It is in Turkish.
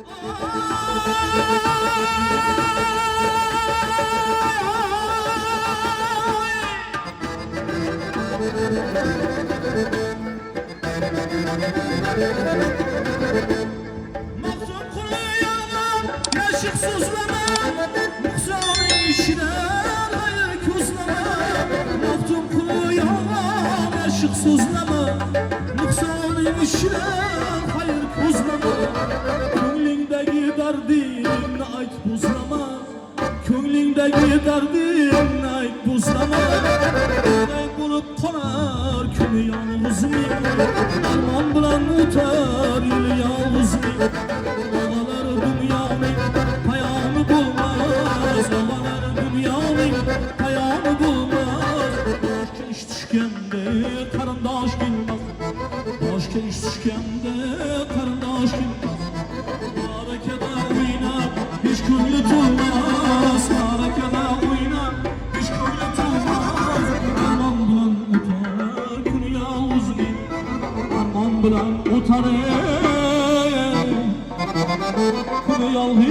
Mahzun kuluyana yaşık sözleme, Mıhsanın işine layık uzlama. Mahzun kuluyana yaşık sözleme, Mıhsanın işine hayır kuzlama. Könlündeki derdini ait buzlama, Könlündeki derdini ait buzlama. Ey bulup konar könlü yalnız mı? Arman bilan o'tar yıl yalnız mı? Oğalar dünyanın payamı bulmaz, Oğalar dünyanın payamı bulmaz. Başka iş düşkende karandaş bilmez, Başka iş düşkende karandaş bilmez. Harekete oynab hiç könlü tutmaz, Harekete oynab hiç könlü tutmaz. Arman bilan o'tar könlü yalnız mı? Arman bilan o'tar könlü yalnız.